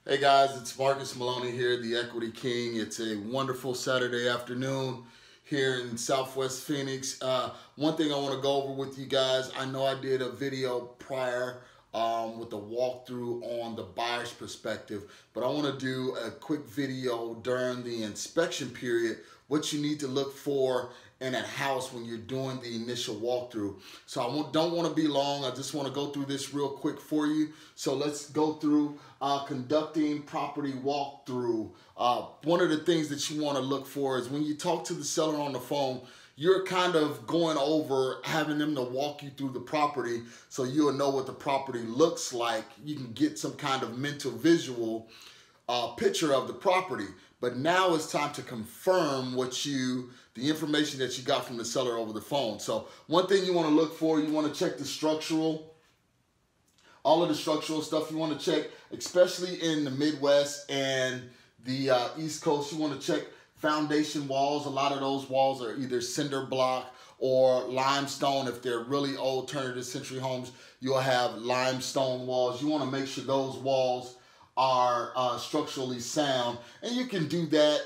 Hey guys, it's Marcus Maloney here, the Equity King. It's a wonderful Saturday afternoon here in Southwest Phoenix. One thing I want to go over with you guys, I know I did a video prior with a walkthrough on the buyer's perspective, but I want to do a quick video during the inspection period, what you need to look for in a house when you're doing the initial walkthrough. So I don't want to be long. I just want to go through this real quick for you. So let's go through conducting property walkthrough. One of the things that you want to look for is when you talk to the seller on the phone, you're kind of going over, having them to walk you through the property so you'll know what the property looks like. You can get some kind of mental visual picture of the property. But now it's time to confirm the information that you got from the seller over the phone. So one thing you want to look for, you want to check the structural, all of the structural stuff you want to check, especially in the Midwest and the East Coast. You want to check foundation walls. A lot of those walls are either cinder block or limestone. If they're really old turn of the century homes, you'll have limestone walls. You want to make sure those walls are structurally sound, and you can do that,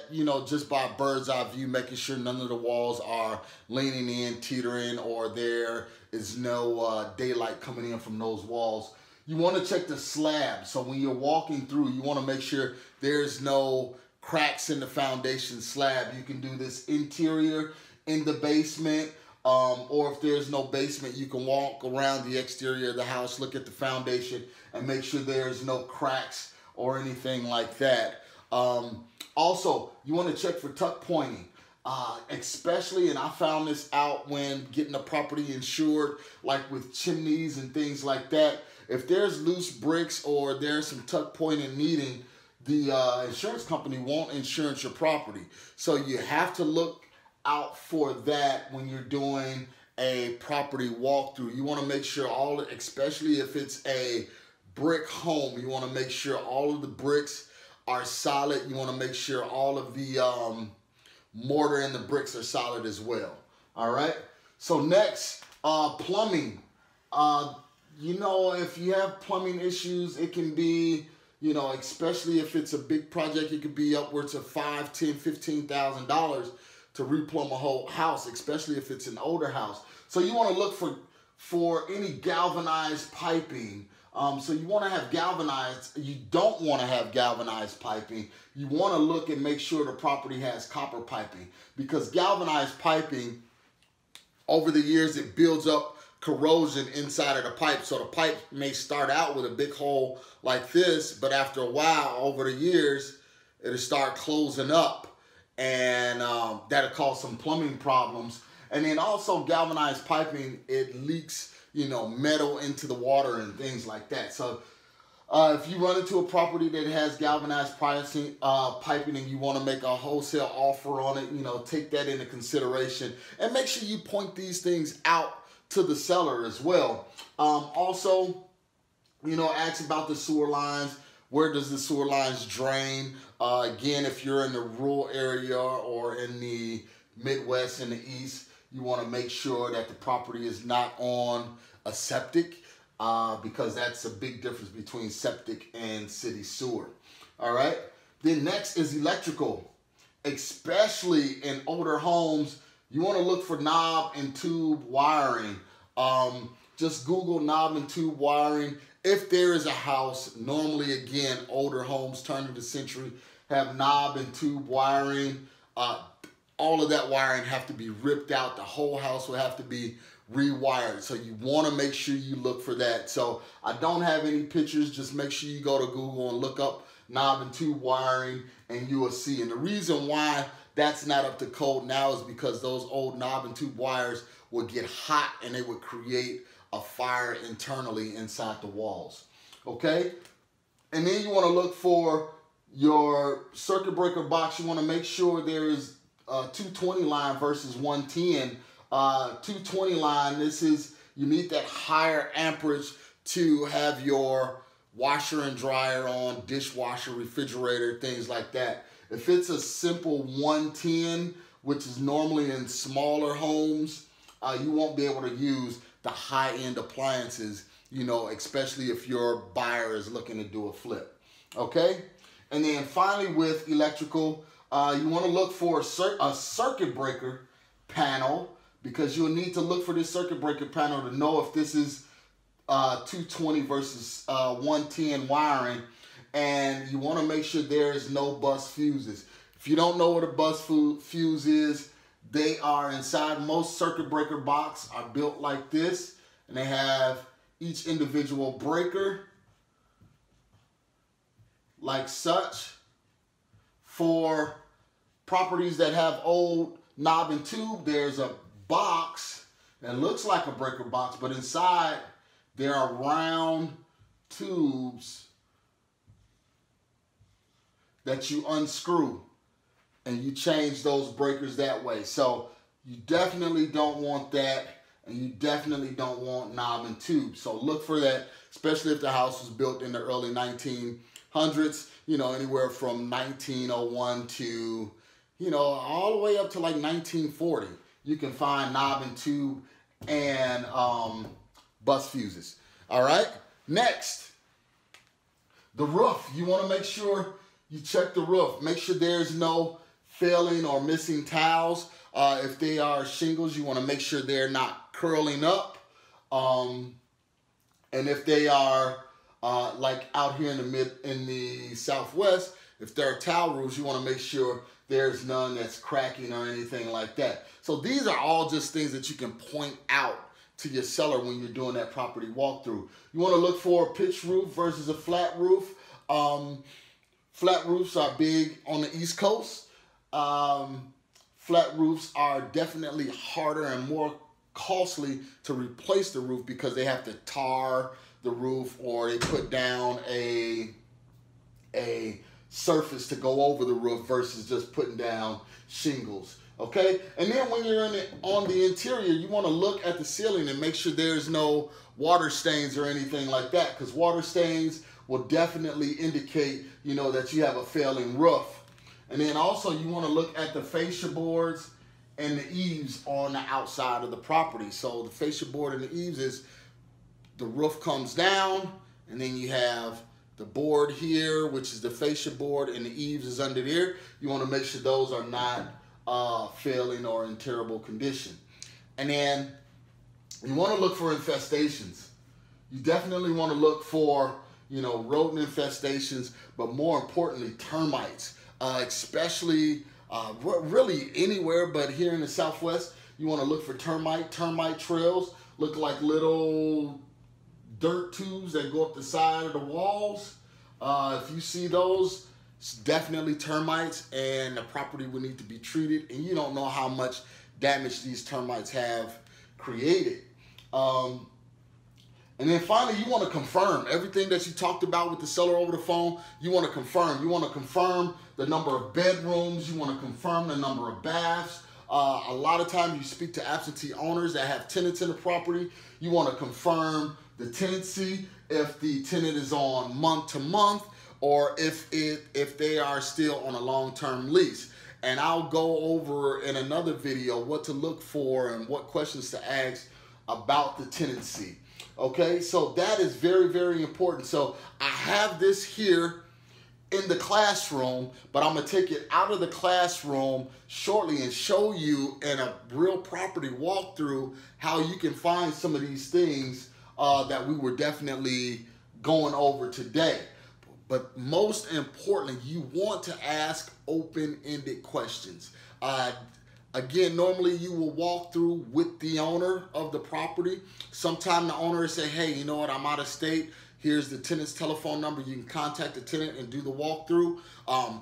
just by bird's eye view, making sure none of the walls are leaning in, teetering, or there is no daylight coming in from those walls. You want to check the slab. So when you're walking through, you want to make sure there's no cracks in the foundation slab. You can do this interior in the basement, or if there's no basement, you can walk around the exterior of the house, look at the foundation, and make sure there's no cracks or anything like that. Also, you want to check for tuck pointing, especially, and I found this out when getting a property insured, like with chimneys and things like that. If there's loose bricks or there's some tuck pointing needing, the insurance company won't insure your property. So you have to look out for that when you're doing a property walkthrough. You want to make sure especially if it's a brick home, you want to make sure all of the bricks are solid. You want to make sure all of the mortar and the bricks are solid as well. All right. So next, plumbing. If you have plumbing issues, it can be, especially if it's a big project, it could be upwards of $5,000, $10,000, $15,000 to replumb a whole house, especially if it's an older house. So you want to look for any galvanized piping. So you want to have galvanized, you don't want to have galvanized piping. You want to look and make sure the property has copper piping, because galvanized piping, over the years, it builds up corrosion inside of the pipe. So the pipe may start out with a big hole like this, but after a while, over the years, it'll start closing up, and that'll cause some plumbing problems. And then also galvanized piping, it leaks metal into the water and things like that. So if you run into a property that has galvanized piping and you want to make a wholesale offer on it, take that into consideration and make sure you point these things out to the seller as well. Also, ask about the sewer lines. Where does the sewer lines drain? Again, if you're in the rural area or in the Midwest and the East, you want to make sure that the property is not on a septic, because that's a big difference between septic and city sewer. All right. Then next is electrical. Especially in older homes, you want to look for knob and tube wiring. Just Google knob and tube wiring. If there is a house, normally, again, older homes, turn of the century, have knob and tube wiring. All of that wiring have to be ripped out. The whole house will have to be rewired. So you want to make sure you look for that. So I don't have any pictures. Just make sure you go to Google and look up knob and tube wiring, and you will see. And the reason why that's not up to code now is because those old knob and tube wires would get hot and they would create a fire internally inside the walls. Okay? And then you want to look for your circuit breaker box. You want to make sure there is 220 line versus 110. 220 line, you need that higher amperage to have your washer and dryer on, dishwasher, refrigerator, things like that. If it's a simple 110, which is normally in smaller homes, you won't be able to use the high-end appliances, especially if your buyer is looking to do a flip. Okay? And then finally with electrical, you want to look for a circuit breaker panel, because you'll need to look for this circuit breaker panel to know if this is 220 versus 110 wiring. And you want to make sure there is no bus fuses. If you don't know what a bus fuse is, they are inside. Most circuit breaker box are built like this, and they have each individual breaker like such. For properties that have old knob and tube, there's a box that looks like a breaker box, but inside there are round tubes that you unscrew and you change those breakers that way. So you definitely don't want that, and you definitely don't want knob and tube. So look for that, especially if the house was built in the early 1900s, you know, anywhere from 1901 to, you know, all the way up to like 1940. You can find knob and tube and bus fuses. All right, next, the roof. You want to make sure you check the roof. Make sure there's no failing or missing tiles. If they are shingles, you want to make sure they're not curling up. And if they are like out here in the Southwest, if there are tile roofs, you want to make sure there's none that's cracking or anything like that. So these are all just things that you can point out to your seller when you're doing that property walkthrough. You want to look for a pitched roof versus a flat roof. Flat roofs are big on the East Coast. Flat roofs are definitely harder and more costly to replace the roof because they have to tar the roof, or they put down a surface to go over the roof versus just putting down shingles. Okay, and then when you're on the interior, you want to look at the ceiling and make sure there's no water stains or anything like that, because water stains will definitely indicate, you know, that you have a failing roof. And then also you want to look at the fascia boards and the eaves on the outside of the property. So the fascia board and the eaves is the roof comes down, and then you have the board here, which is the fascia board, and the eaves is under there. You want to make sure those are not failing or in terrible condition. And then you want to look for infestations. You definitely want to look for, you know, rodent infestations, but more importantly, termites, especially really anywhere, but here in the Southwest, you want to look for termite trails. Look like little dirt tubes that go up the side of the walls. If you see those, it's definitely termites, and the property will need to be treated, and you don't know how much damage these termites have created. And then finally, you want to confirm everything that you talked about with the seller over the phone. You want to confirm. You want to confirm the number of bedrooms. You want to confirm the number of baths. A lot of times you speak to absentee owners that have tenants in the property. You want to confirm the tenancy, if the tenant is on month to month, or if they are still on a long-term lease. And I'll go over in another video what to look for and what questions to ask about the tenancy. Okay, so that is very, very important. So I have this here in the classroom, but I'm gonna take it out of the classroom shortly and show you in a real property walkthrough how you can find some of these things that we were definitely going over today. But most importantly, you want to ask open-ended questions. Again, normally you will walk through with the owner of the property. Sometimes the owner will say, hey, you know what, I'm out of state. Here's the tenant's telephone number. You can contact the tenant and do the walkthrough.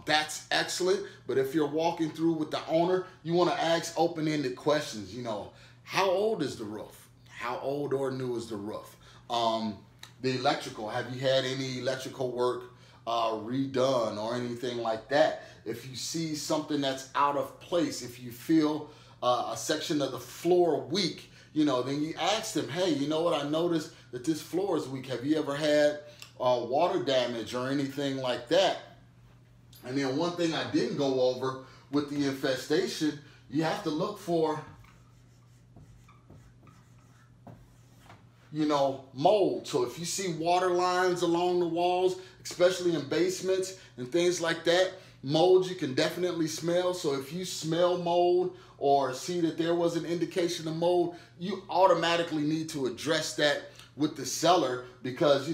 That's excellent. But if you're walking through with the owner, you want to ask open-ended questions. You know, how old is the roof? How old or new is the roof? The electrical, have you had any electrical work redone or anything like that? If you see something that's out of place, if you feel a section of the floor weak, you know, then you ask them, hey, you know what, I noticed that this floor is weak. Have you ever had water damage or anything like that? And then one thing I didn't go over with the infestation, you have to look for mold. So if you see water lines along the walls, especially in basements and things like that, mold you can definitely smell. So if you smell mold or see that there was an indication of mold, you automatically need to address that with the seller, because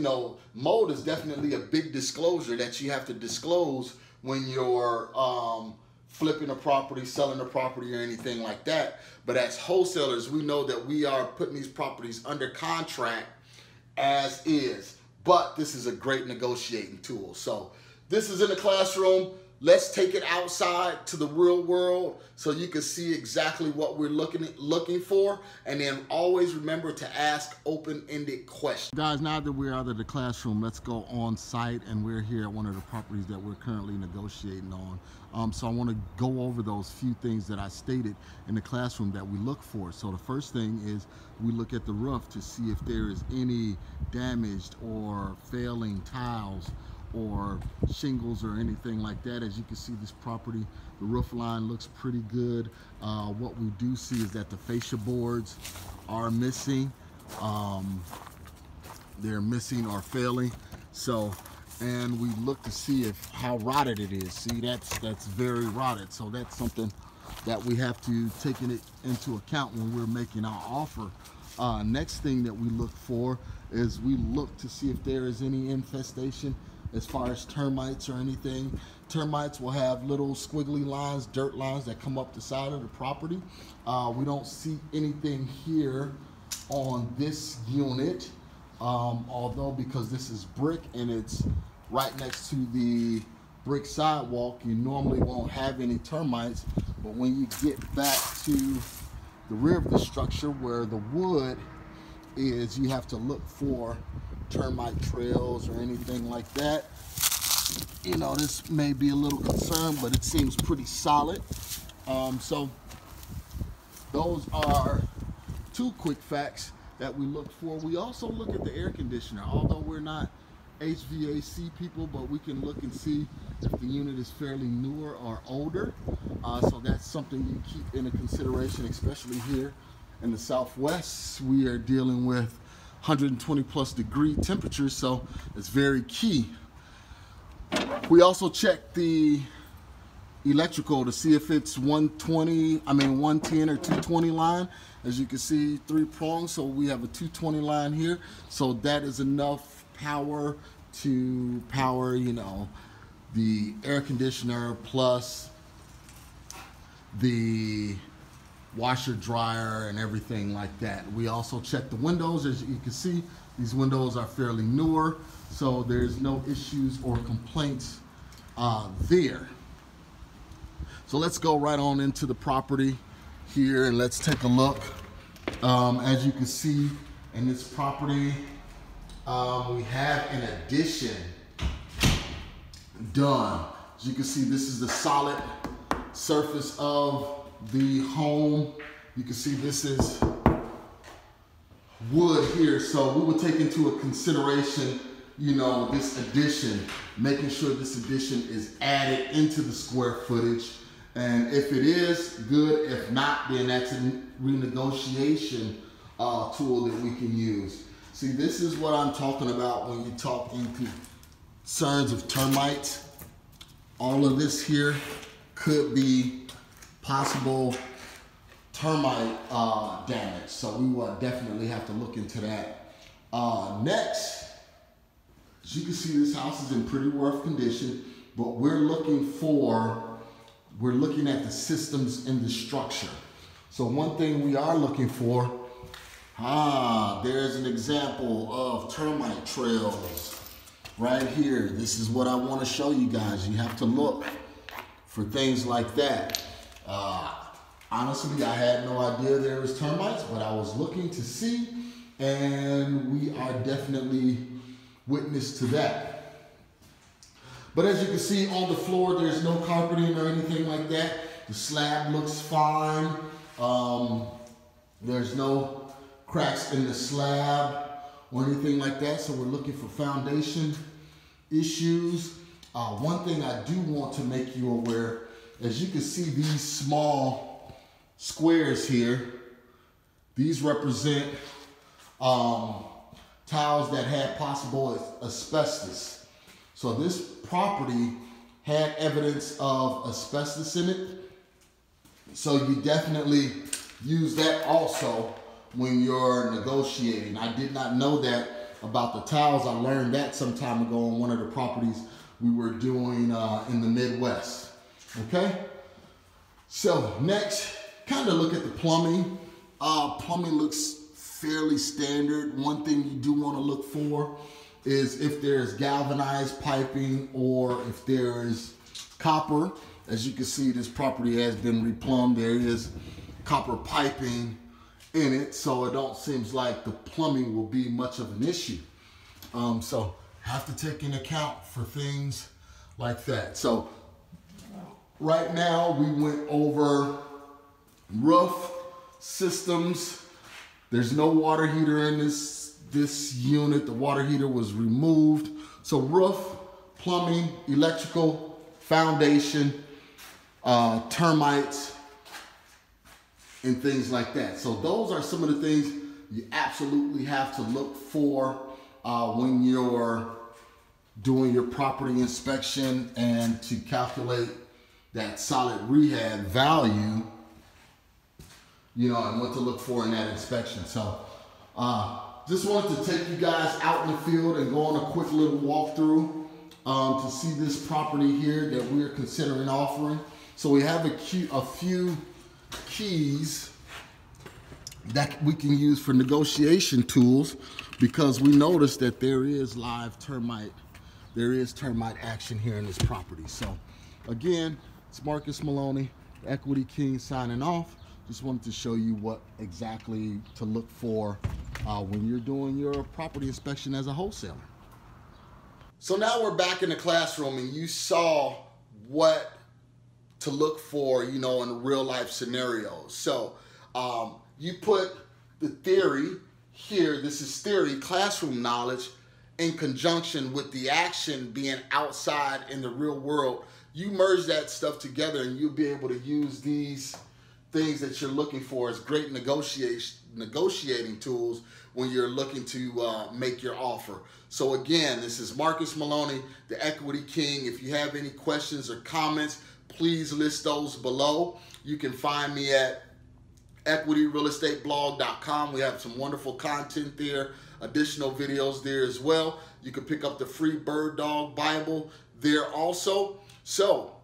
mold is definitely a big disclosure that you have to disclose when you're flipping a property, selling a property, or anything like that. But as wholesalers, we know that we are putting these properties under contract as is. But this is a great negotiating tool. So this is in the classroom. Let's take it outside to the real world so you can see exactly what we're looking for. And then always remember to ask open-ended questions. Guys, now that we're out of the classroom, let's go on site, and we're here at one of the properties that we're currently negotiating on. So I want to go over those few things that I stated in the classroom that we look for. So the first thing is we look at the roof to see if there is any damaged or failing tiles or shingles or anything like that. As you can see, this property, the roof line looks pretty good. What we do see is that the fascia boards are missing. They're missing or failing. So, and we look to see how rotted it is. See, that's very rotted. So that's something that we have to take into account when we're making our offer. Next thing that we look for is we look to see if there is any infestation as far as termites or anything. Termites will have little squiggly lines, dirt lines that come up the side of the property. We don't see anything here on this unit, although because this is brick and it's right next to the brick sidewalk, you normally won't have any termites. But when you get back to the rear of the structure where the wood is, you have to look for termite trails or anything like that. This may be a little concern, but it seems pretty solid. So those are two quick facts that we look for. We also look at the air conditioner. Although we're not HVAC people, but we can look and see if the unit is fairly newer or older. So that's something you keep into consideration, especially here in the Southwest. We are dealing with 120 plus degree temperatures, so it's very key. We also check the electrical to see if it's 110 or 220 line. As you can see, 3 prongs, so we have a 220 line here. So that is enough power to power, the air conditioner plus the washer, dryer, and everything like that. We also check the windows. As you can see, these windows are fairly newer, so there's no issues or complaints there. So let's go right on into the property here and let's take a look. As you can see in this property, we have an addition done. As you can see, this is the solid surface of the home. You can see this is wood here, so we would take into a consideration this addition, making sure this addition is added into the square footage, and if it is, good. If not, then that's a renegotiation tool that we can use. See, this is what I'm talking about when you talk into concerns of termites. All of this here could be possible termite damage, so we will definitely have to look into that. Next, as you can see, this house is in pretty rough condition, but we're looking at the systems in the structure. So one thing we are looking for, there's an example of termite trails right here. This is what I want to show you guys. You have to look for things like that. Honestly, I had no idea there was termites, but I was looking to see, and we are definitely witness to that. But as you can see on the floor, there's no carpeting or anything like that. The slab looks fine. There's no cracks in the slab or anything like that, so we're looking for foundation issues. One thing I do want to make you aware, as you can see these small squares here, these represent tiles that had possible asbestos. So this property had evidence of asbestos in it. So you definitely use that also when you're negotiating. I did not know that about the tiles. I learned that some time ago on one of the properties we were doing in the Midwest. Okay? So next, kind of look at the plumbing. Plumbing looks fairly standard. One thing you do want to look for is if there's galvanized piping or if there is copper. As you can see, this property has been replumbed. There is copper piping in it, so it don't seems like the plumbing will be much of an issue. So have to take into account for things like that. So right now we went over roof systems. There's no water heater in this unit. The water heater was removed. So roof, plumbing, electrical, foundation, termites, and things like that. So those are some of the things you absolutely have to look for when you're doing your property inspection and to calculate that solid rehab value, you know, and what to look for in that inspection. So just wanted to take you guys out in the field and go on a quick little walkthrough to see this property here that we're considering offering. So we have a few keys that we can use for negotiation tools, because we noticed that there is termite action here in this property. So again, it's Marcus Maloney, Equity King, signing off. Just wanted to show you what exactly to look for when you're doing your property inspection as a wholesaler. So now we're back in the classroom, and you saw what to look for, you know, in real life scenarios. So you put the theory here, this is theory, classroom knowledge, in conjunction with the action being outside in the real world. You merge that stuff together and you'll be able to use these things that you're looking for as great negotiating tools when you're looking to make your offer. So again, this is Marcus Maloney, the Equity King. If you have any questions or comments, please list those below. You can find me at equityrealestateblog.com. We have some wonderful content there, additional videos there as well. You can pick up the free Bird Dog Bible there also. So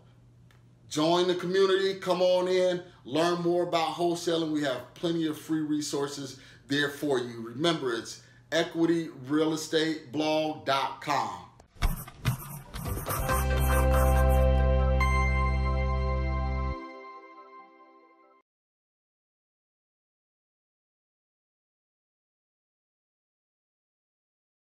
join the community, come on in, learn more about wholesaling. We have plenty of free resources there for you. Remember, it's equityrealestateblog.com.